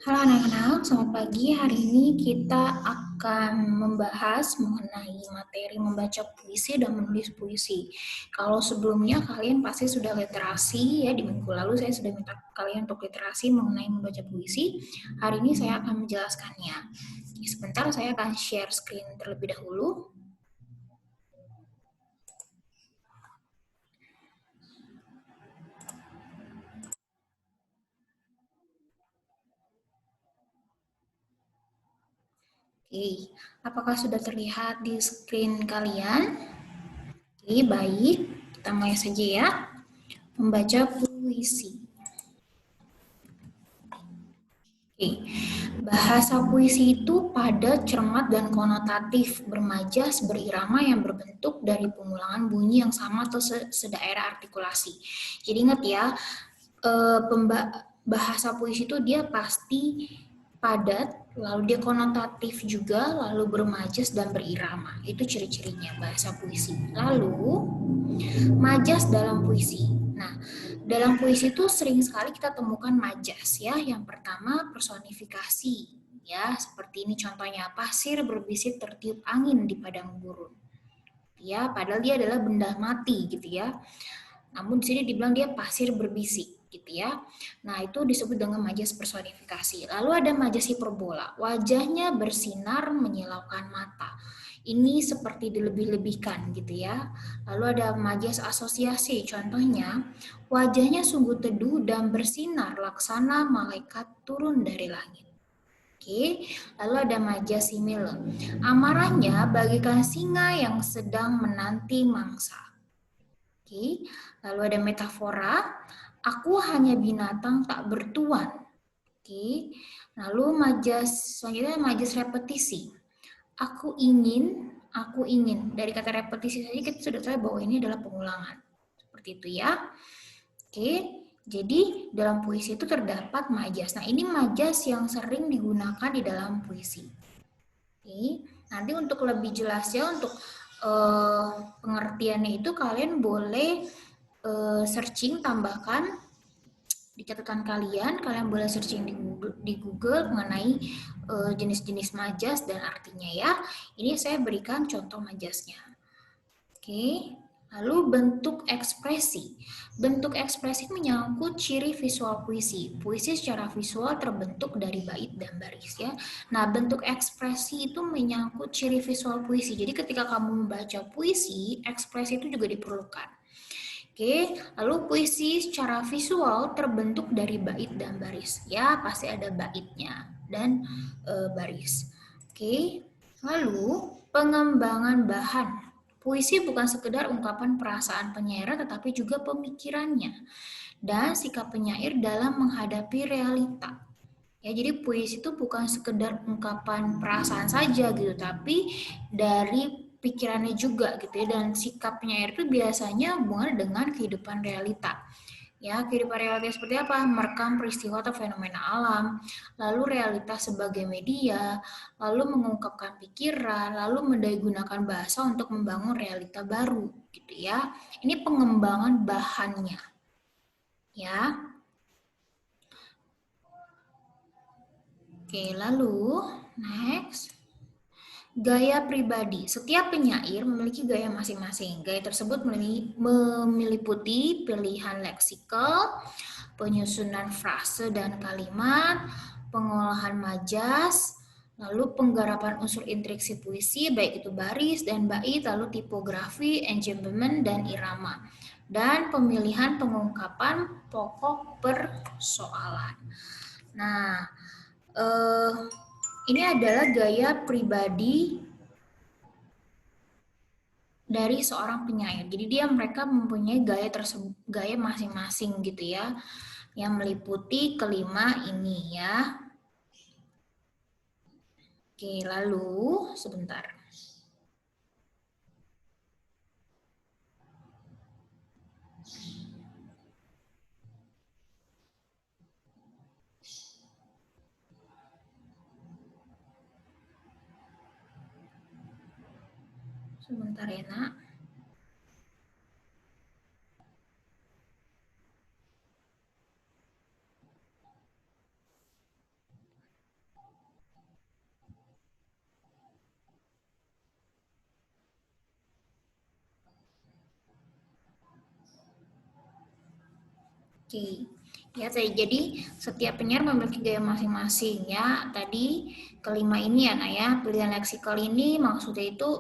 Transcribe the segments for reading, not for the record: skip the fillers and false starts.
Halo anak-anak, selamat pagi. Hari ini kita akan membahas mengenai materi membaca puisi dan menulis puisi. Kalau sebelumnya kalian pasti sudah literasi ya, di minggu lalu saya sudah minta kalian untuk literasi mengenai membaca puisi. Hari ini saya akan menjelaskannya. Sebentar saya akan share screen terlebih dahulu. Oke, apakah sudah terlihat di screen kalian? Oke, baik. Kita mulai saja ya. Membaca puisi. Oke. Bahasa puisi itu padat, cermat, dan konotatif, bermajas, berirama yang berbentuk dari pengulangan bunyi yang sama atau sedaerah artikulasi. Jadi ingat ya, bahasa puisi itu dia pasti padat, lalu dia konotatif juga, lalu bermajas dan berirama. Itu ciri-cirinya bahasa puisi. Lalu, majas dalam puisi. Nah, dalam puisi itu sering sekali kita temukan majas ya. Yang pertama personifikasi ya, seperti ini contohnya, pasir berbisik tertiup angin di padang gurun. Ya, padahal dia adalah benda mati gitu ya. Namun di sini dibilang dia pasir berbisik gitu ya. Nah, itu disebut dengan majas personifikasi. Lalu ada majas hiperbola. Wajahnya bersinar menyilaukan mata. Ini seperti dilebih-lebihkan gitu ya. Lalu ada majas asosiasi. Contohnya, wajahnya sungguh teduh dan bersinar laksana malaikat turun dari langit. Oke, lalu ada majas simile. Amarahnya bagaikan singa yang sedang menanti mangsa. Oke, lalu ada metafora. Aku hanya binatang tak bertuan. Oke, lalu majas selanjutnya majas repetisi. Aku ingin. Dari kata repetisi saja kita sudah tahu bahwa ini adalah pengulangan. Seperti itu ya. Oke, jadi dalam puisi itu terdapat majas. Nah, ini majas yang sering digunakan di dalam puisi. Oke, nanti untuk lebih jelasnya untuk pengertiannya itu kalian boleh searching, tambahkan di catatan kalian boleh searching di Google mengenai jenis-jenis majas dan artinya ya. Ini saya berikan contoh majasnya. Oke, lalu bentuk ekspresi. Bentuk ekspresi menyangkut ciri visual puisi. Puisi secara visual terbentuk dari bait dan baris ya. Nah, bentuk ekspresi itu menyangkut ciri visual puisi. Jadi ketika kamu membaca puisi, ekspresi itu juga diperlukan. Oke, lalu puisi secara visual terbentuk dari bait dan baris. Ya, pasti ada baitnya dan baris. Oke, lalu pengembangan bahan. Puisi bukan sekedar ungkapan perasaan penyair tetapi juga pemikirannya dan sikap penyair dalam menghadapi realita. Ya, jadi puisi itu bukan sekedar ungkapan perasaan saja gitu, tapi dari pikirannya juga gitu ya, dan sikap penyair itu biasanya hubungan dengan kehidupan realita. Ya, kehidupan realita seperti apa? Merekam peristiwa atau fenomena alam, lalu realitas sebagai media, lalu mengungkapkan pikiran, lalu mendayagunakan bahasa untuk membangun realita baru gitu ya. Ini pengembangan bahannya. Ya. Oke, lalu next. Gaya pribadi. Setiap penyair memiliki gaya masing-masing. Gaya tersebut meliputi pilihan leksikal, penyusunan frase dan kalimat, pengolahan majas, lalu penggarapan unsur intriksi puisi, baik itu baris dan bait, lalu tipografi, enjambment, dan irama. Dan pemilihan pengungkapan pokok persoalan. Nah, ini adalah gaya pribadi dari seorang penyair. Jadi mereka mempunyai gaya masing-masing gitu ya, yang meliputi kelima ini ya. Oke, lalu sebentar. Sebentar ya, Nak. Oke. Ya, jadi setiap penyiar memiliki gaya masing-masing ya. Tadi kelima ini ya, Nak ya. Pilihan leksikal ini maksudnya itu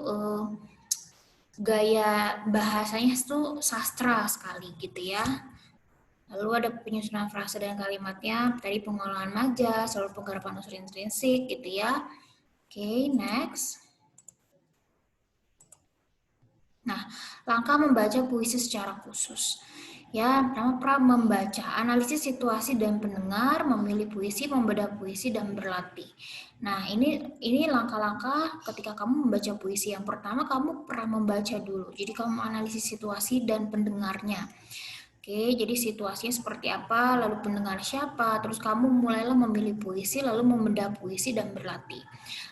gaya bahasanya itu sastra sekali gitu ya. Lalu ada penyusunan frase dan kalimatnya, tadi pengolahan majas, lalu penggarapan unsur intrinsik gitu ya. Oke, next. Nah, langkah membaca puisi secara khusus. Ya, pertama membaca, analisis situasi dan pendengar, memilih puisi, membedah puisi dan berlatih. Nah, ini langkah-langkah ketika kamu membaca puisi. Yang pertama kamu pernah membaca dulu. Jadi kamu analisis situasi dan pendengarnya. Oke, jadi situasinya seperti apa, lalu pendengar siapa, terus kamu mulailah memilih puisi, lalu membedah puisi dan berlatih.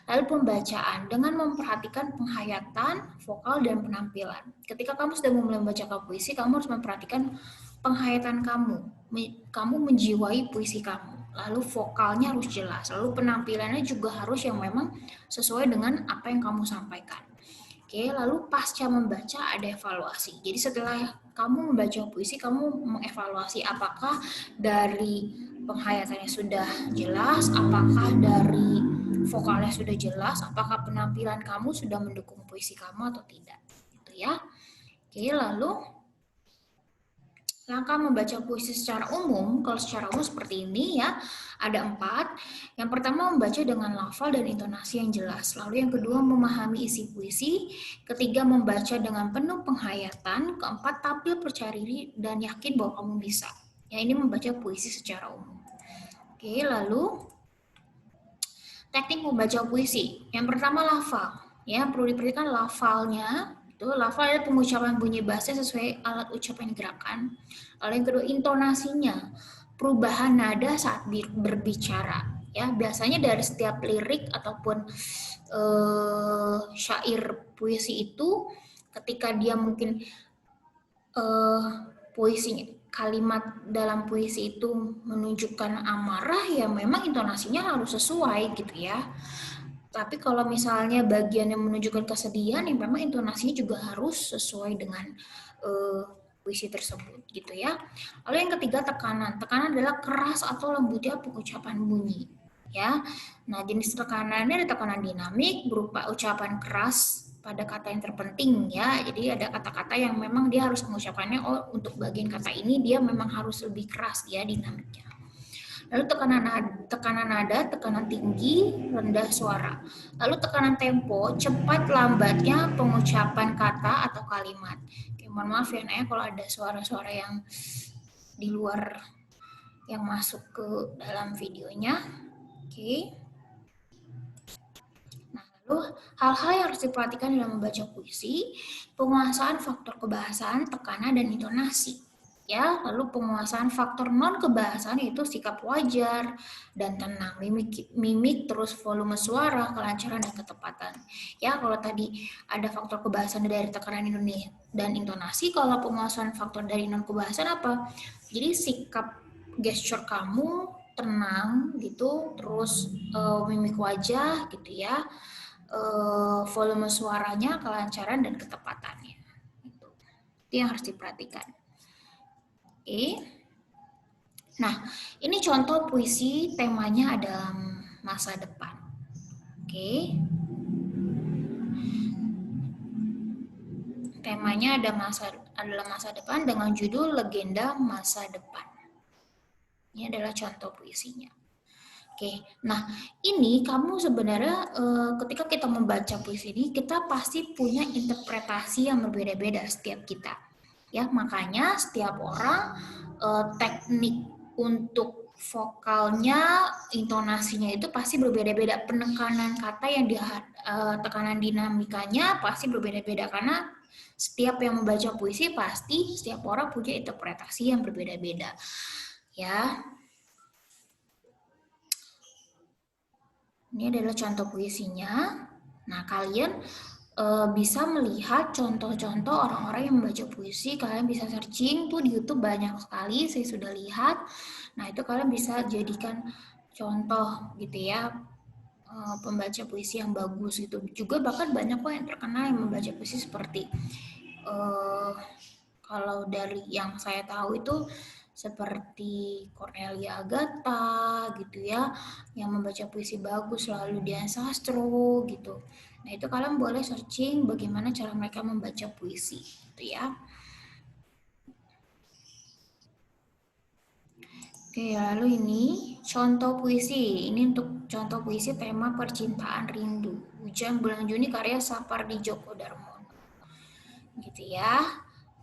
Lalu pembacaan, dengan memperhatikan penghayatan, vokal, dan penampilan. Ketika kamu sudah mulai membaca puisi, kamu harus memperhatikan penghayatan kamu. Kamu menjiwai puisi kamu. Lalu vokalnya harus jelas, lalu penampilannya juga harus yang memang sesuai dengan apa yang kamu sampaikan. Oke, lalu pasca membaca ada evaluasi. Jadi setelah kamu membaca puisi, kamu mengevaluasi apakah dari penghayatannya sudah jelas, apakah dari vokalnya sudah jelas, apakah penampilan kamu sudah mendukung puisi kamu atau tidak. Gitu ya. Oke, lalu langkah membaca puisi secara umum, kalau secara umum seperti ini ya, ada 4. Yang pertama membaca dengan lafal dan intonasi yang jelas. Lalu yang kedua memahami isi puisi. Ketiga membaca dengan penuh penghayatan. Keempat tampil percaya diri dan yakin bahwa kamu bisa. Ya, ini membaca puisi secara umum. Oke, lalu teknik membaca puisi. Yang pertama lafal. Ya, perlu diperhatikan lafalnya. Lafal adalah pengucapan bunyi bahasa sesuai alat ucapan gerakan. Lalu yang kedua intonasinya, perubahan nada saat berbicara. Ya, biasanya dari setiap lirik ataupun syair puisi itu, ketika dia mungkin puisinya, kalimat dalam puisi itu menunjukkan amarah, ya memang intonasinya harus sesuai gitu ya. Tapi kalau misalnya bagian yang menunjukkan kesedihan, ya memang intonasinya juga harus sesuai dengan puisi tersebut gitu ya. Lalu yang ketiga tekanan. Tekanan adalah keras atau lembutnya pengucapan bunyi. Ya. Nah, jenis tekanannya ada tekanan dinamik berupa ucapan keras pada kata yang terpenting ya. Jadi ada kata-kata yang memang dia harus mengucapkannya, oh untuk bagian kata ini dia memang harus lebih keras ya dinamiknya. Lalu tekanan nada, tekanan tinggi, rendah suara. Lalu tekanan tempo, cepat lambatnya pengucapan kata atau kalimat. Oke, mohon maaf ya Naya kalau ada suara-suara yang di luar yang masuk ke dalam videonya. Oke. Nah, lalu hal-hal yang harus diperhatikan dalam membaca puisi, penguasaan faktor kebahasaan, tekanan, dan intonasi. Ya, lalu penguasaan faktor non kebahasaan yaitu sikap wajar dan tenang, mimik terus volume suara, kelancaran dan ketepatan. Ya, kalau tadi ada faktor kebahasaan dari tekanan dan intonasi, kalau penguasaan faktor dari non kebahasaan apa? Jadi sikap gesture kamu tenang gitu, terus mimik wajah gitu ya, volume suaranya, kelancaran dan ketepatannya. Itu yang harus diperhatikan. Oke. Nah, ini contoh puisi temanya dalam masa depan. Oke. Temanya adalah masa depan dengan judul Legenda Masa Depan. Ini adalah contoh puisinya. Oke, nah ini kamu sebenarnya ketika kita membaca puisi ini, kita pasti punya interpretasi yang berbeda-beda setiap kita. Ya, makanya setiap orang teknik untuk vokalnya, intonasinya itu pasti berbeda-beda. Penekanan kata yang tekanan dinamikanya pasti berbeda-beda karena setiap yang membaca puisi pasti setiap orang punya interpretasi yang berbeda-beda. Ya. Ini adalah contoh puisinya. Nah, kalian bisa melihat contoh-contoh orang-orang yang membaca puisi. Kalian bisa searching tuh di YouTube banyak sekali, saya sudah lihat. Nah, itu kalian bisa jadikan contoh gitu ya, pembaca puisi yang bagus gitu. Juga bahkan banyak kok yang terkenal yang membaca puisi seperti kalau dari yang saya tahu itu seperti Cornelia Agatha gitu ya, yang membaca puisi bagus, lalu Dian Sastro gitu. Nah itu kalian boleh searching bagaimana cara mereka membaca puisi gitu ya. Oke, lalu ini contoh puisi. Ini untuk contoh puisi tema percintaan rindu. Hujan bulan Juni karya Sapardi Djoko Darmono. Gitu ya.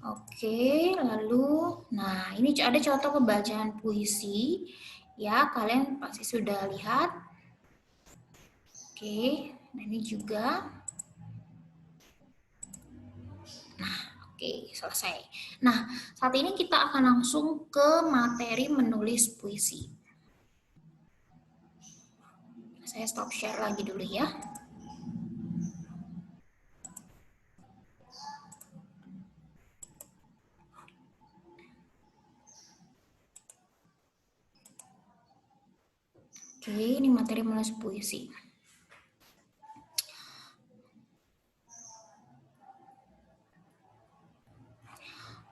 Oke, lalu nah ini ada contoh pembacaan puisi. Ya, kalian pasti sudah lihat. Oke, nah ini juga. Nah, oke, selesai. Nah, saat ini kita akan langsung ke materi menulis puisi. Saya stop share lagi dulu ya. Oke, ini materi menulis puisi.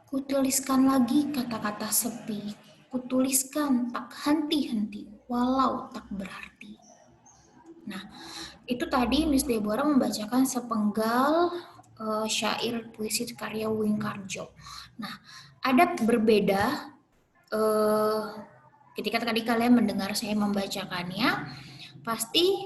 Kutuliskan lagi kata-kata sepi, kutuliskan tak henti-henti, walau tak berarti. Nah, itu tadi Miss Deborah membacakan sepenggal syair puisi karya Wingkarjo. Nah, ada berbeda ketika tadi kalian mendengar saya membacakannya, pasti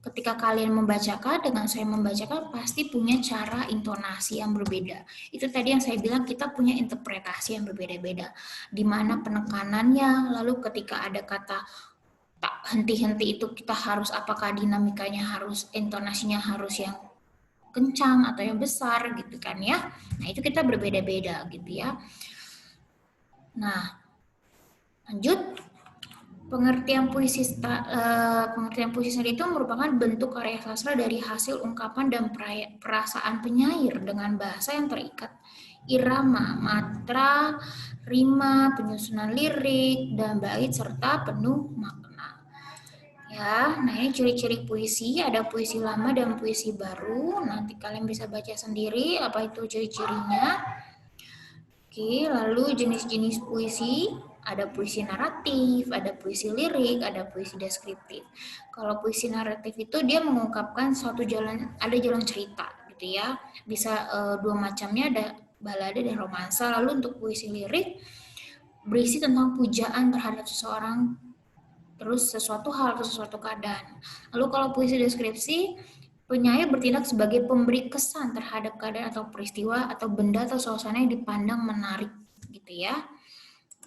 ketika kalian membacakan dengan saya membacakan pasti punya cara intonasi yang berbeda. Itu tadi yang saya bilang kita punya interpretasi yang berbeda-beda. Di mana penekanannya, lalu ketika ada kata tak henti-henti itu kita harus apakah dinamikanya harus intonasinya harus yang kencang atau yang besar gitu kan ya. Nah, itu kita berbeda-beda gitu ya. Nah, lanjut. Pengertian puisi sendiri itu merupakan bentuk karya sastra dari hasil ungkapan dan perasaan penyair dengan bahasa yang terikat irama, matra, rima, penyusunan lirik, dan bait serta penuh makna. Ya, nah ini ciri-ciri puisi, ada puisi lama dan puisi baru. Nanti kalian bisa baca sendiri apa itu ciri-cirinya. Oke, lalu jenis-jenis puisi, ada puisi naratif, ada puisi lirik, ada puisi deskriptif. Kalau puisi naratif itu dia mengungkapkan suatu jalan, ada jalan cerita gitu ya. Bisa dua macamnya, ada balada dan romansa. Lalu untuk puisi lirik berisi tentang pujaan terhadap seseorang, terus sesuatu hal atau sesuatu keadaan. Lalu kalau puisi deskripsi, penyair bertindak sebagai pemberi kesan terhadap keadaan atau peristiwa atau benda atau suasana yang dipandang menarik gitu ya.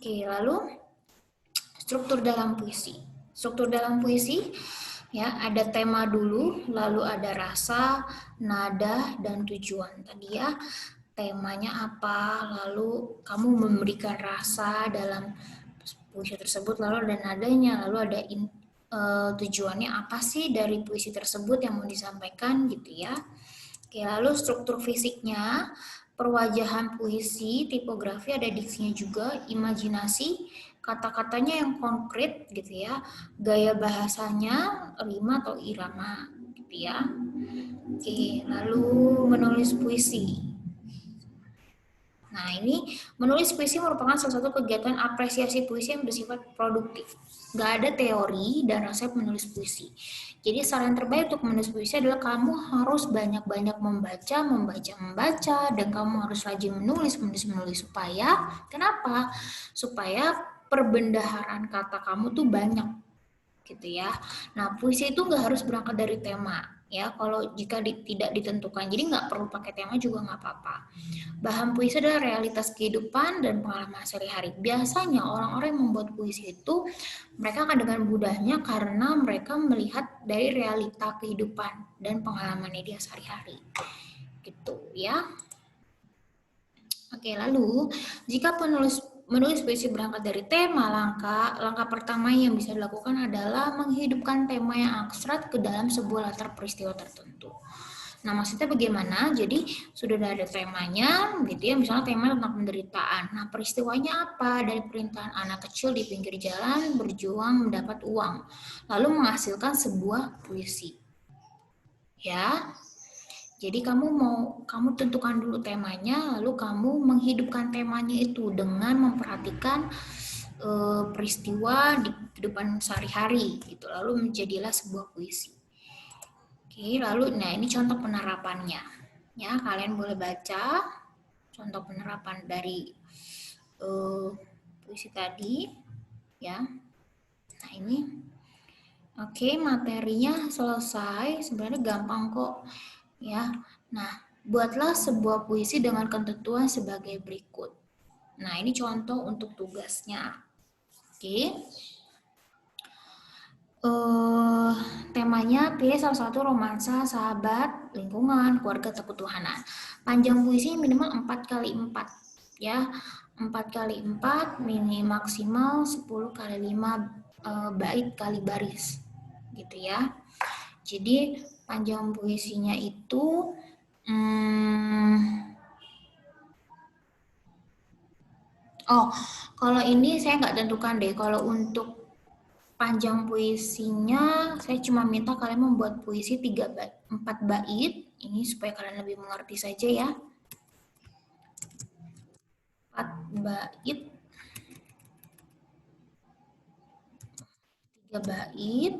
Oke, lalu struktur dalam puisi. Struktur dalam puisi ya ada tema dulu, lalu ada rasa, nada dan tujuan. Tadi ya temanya apa, lalu kamu memberikan rasa dalam puisi tersebut, lalu ada nadanya, lalu ada tujuannya apa sih dari puisi tersebut yang mau disampaikan gitu ya. Oke, lalu struktur fisiknya, perwajahan puisi, tipografi, ada diksinya juga, imajinasi, kata-katanya yang konkret gitu ya, gaya bahasanya, rima atau irama gitu ya. Oke, lalu menulis puisi. Nah, ini menulis puisi merupakan salah satu kegiatan apresiasi puisi yang bersifat produktif. Gak ada teori dan resep menulis puisi. Jadi saran terbaik untuk menulis puisi adalah kamu harus banyak-banyak membaca, dan kamu harus rajin menulis. Supaya, kenapa? Supaya perbendaharaan kata kamu tuh banyak gitu ya. Nah, puisi itu nggak harus berangkat dari tema ya. Kalau jika tidak ditentukan, jadi nggak perlu pakai tema juga nggak apa-apa. Bahan puisi adalah realitas kehidupan dan pengalaman sehari-hari. Biasanya orang-orang yang membuat puisi itu mereka akan dengan mudahnya karena mereka melihat dari realita kehidupan dan pengalaman dia sehari-hari. Gitu ya. Oke, lalu jika menulis puisi berangkat dari tema, langkah pertama yang bisa dilakukan adalah menghidupkan tema yang abstrak ke dalam sebuah latar peristiwa tertentu. Nah, maksudnya bagaimana? Jadi sudah ada temanya, gitu ya. Misalnya tema tentang penderitaan. Nah, peristiwanya apa? Dari perintahan anak kecil di pinggir jalan berjuang mendapat uang, lalu menghasilkan sebuah puisi. Ya. Jadi kamu tentukan dulu temanya, lalu kamu menghidupkan temanya itu dengan memperhatikan peristiwa di kehidupan sehari-hari gitu. Lalu menjadilah sebuah puisi. Oke, lalu nah ini contoh penerapannya. Ya, kalian boleh baca contoh penerapan dari puisi tadi ya. Nah, ini oke, materinya selesai. Sebenarnya gampang kok ya. Nah, buatlah sebuah puisi dengan ketentuan sebagai berikut. Nah, ini contoh untuk tugasnya. Oke. Temanya pilih salah satu romansa, sahabat, lingkungan, keluarga, atau ketuhanan. Panjang puisi minimal 4x4 ya. 4x4 mini maksimal 10x5 bait kali baris gitu ya. Jadi panjang puisinya itu kalau ini saya nggak tentukan deh. Kalau untuk panjang puisinya, saya cuma minta kalian membuat puisi 4 bait. Ini supaya kalian lebih mengerti saja ya. 4 bait. 3 bait.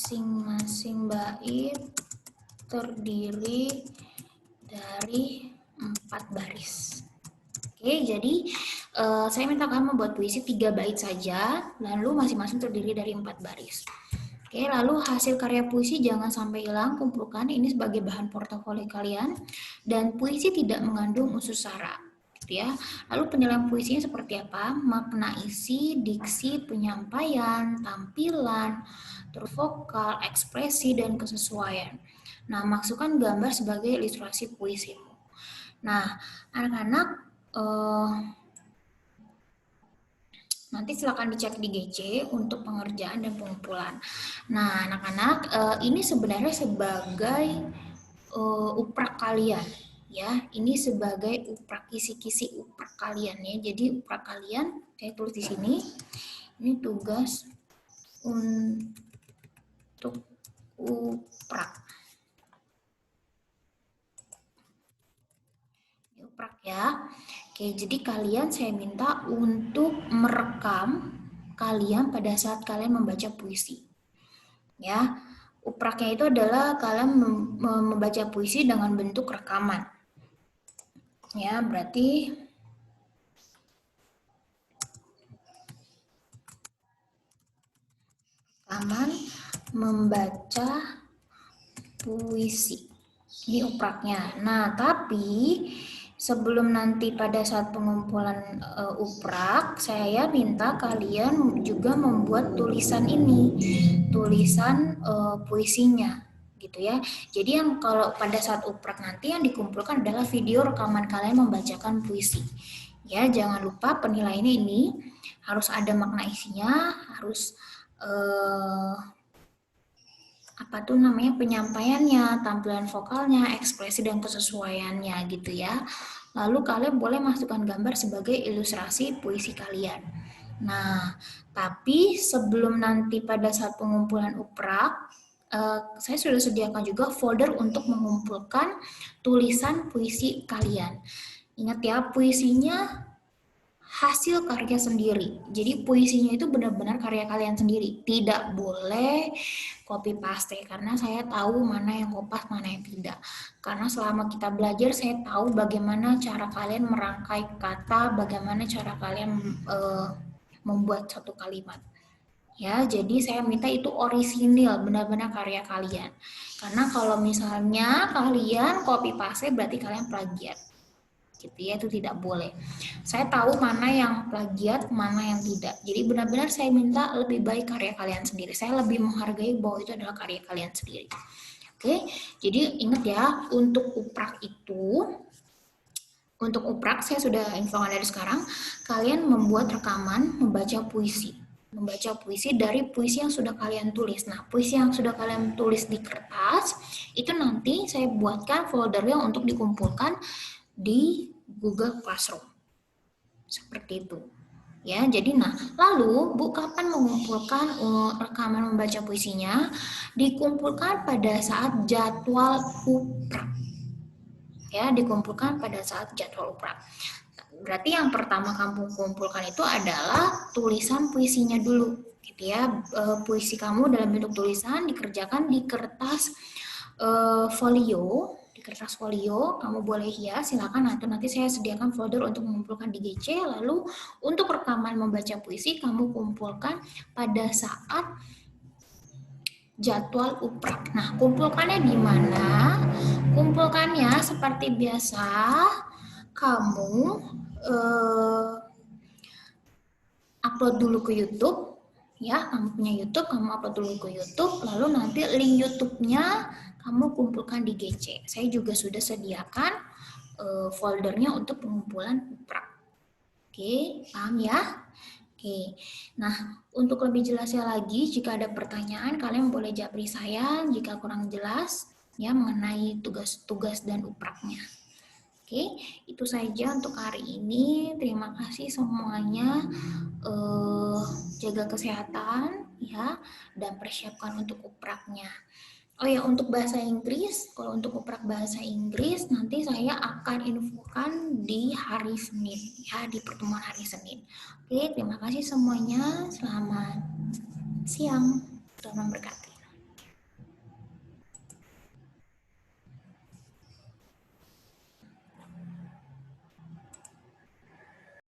Masing-masing bait terdiri dari 4 baris. Oke, jadi saya minta kalian membuat puisi 3 bait saja, lalu masing-masing terdiri dari 4 baris. Oke, lalu hasil karya puisi jangan sampai hilang, kumpulkan ini sebagai bahan portofolio kalian, dan puisi tidak mengandung unsur sara. Gitu ya. Lalu penilaian puisinya seperti apa? Makna isi, diksi, penyampaian, tampilan, terus vokal, ekspresi, dan kesesuaian. Nah, masukkan gambar sebagai ilustrasi puisimu. Nah, anak-anak nanti silakan dicek di GC untuk pengerjaan dan pengumpulan. Nah, anak-anak, ini sebenarnya sebagai uprak kalian, ya. Ini sebagai uprak kisi-kisi uprak kalian ya. Jadi uprak kalian, saya tulis di sini. Ini tugas untuk uprak. Uprak ya. Oke, jadi kalian saya minta untuk merekam kalian pada saat kalian membaca puisi. Ya, upraknya itu adalah kalian membaca puisi dengan bentuk rekaman. Ya, berarti rekaman membaca puisi. Ini upraknya. Nah, tapi sebelum nanti pada saat pengumpulan uprak, saya minta kalian juga membuat tulisan ini, tulisan puisinya, gitu ya. Jadi yang kalau pada saat uprak nanti yang dikumpulkan adalah video rekaman kalian membacakan puisi. Ya, jangan lupa penilaiannya ini harus ada makna isinya, harus penyampaiannya, tampilan vokalnya, ekspresi dan kesesuaiannya gitu ya. Lalu kalian boleh masukkan gambar sebagai ilustrasi puisi kalian. Nah, tapi sebelum nanti pada saat pengumpulan uprak, saya sudah sediakan juga folder untuk mengumpulkan tulisan puisi kalian. Ingat ya, puisinya hasil karya sendiri. Jadi puisinya itu benar-benar karya kalian sendiri. Tidak boleh copy paste karena saya tahu mana yang kopas, mana yang tidak. Karena selama kita belajar saya tahu bagaimana cara kalian merangkai kata, bagaimana cara kalian membuat satu kalimat. Ya, jadi saya minta itu orisinil, benar-benar karya kalian. Karena kalau misalnya kalian copy paste berarti kalian plagiat. Gitu ya, itu tidak boleh. Saya tahu mana yang plagiat, mana yang tidak. Jadi benar-benar saya minta lebih baik karya kalian sendiri. Saya lebih menghargai bahwa itu adalah karya kalian sendiri. Oke, jadi ingat ya, untuk uprak saya sudah infokan dari sekarang, kalian membuat rekaman, membaca puisi dari puisi yang sudah kalian tulis. Nah, puisi yang sudah kalian tulis di kertas, itu nanti saya buatkan foldernya untuk dikumpulkan di Google Classroom. Seperti itu. Ya, jadi lalu Bu kapan mengumpulkan rekaman membaca puisinya? Dikumpulkan pada saat jadwal uprak. Ya, dikumpulkan pada saat jadwal uprak. Berarti yang pertama kamu kumpulkan itu adalah tulisan puisinya dulu, gitu ya. Puisi kamu dalam bentuk tulisan dikerjakan di kertas folio. Di kertas folio kamu boleh hias, silakan atau nanti saya sediakan folder untuk mengumpulkan di GC. Lalu untuk rekaman membaca puisi kamu kumpulkan pada saat jadwal uprak. Nah, kumpulkannya di mana? Kumpulkannya seperti biasa, kamu upload dulu ke YouTube, ya, kamu punya YouTube, kamu upload dulu ke YouTube, lalu nanti link YouTube-nya kamu kumpulkan di GC. Saya juga sudah sediakan foldernya untuk pengumpulan uprak. Oke, paham ya? Oke, nah untuk lebih jelasnya lagi, jika ada pertanyaan kalian boleh japri saya jika kurang jelas ya mengenai tugas-tugas dan upraknya. Oke, itu saja untuk hari ini. Terima kasih semuanya. Jaga kesehatan ya dan persiapkan untuk upraknya. Oh ya, untuk bahasa Inggris, kalau untuk uprak bahasa Inggris nanti saya akan infokan di hari Senin ya, di pertemuan hari Senin. Oke, terima kasih semuanya. Selamat siang. Tuhan memberkati.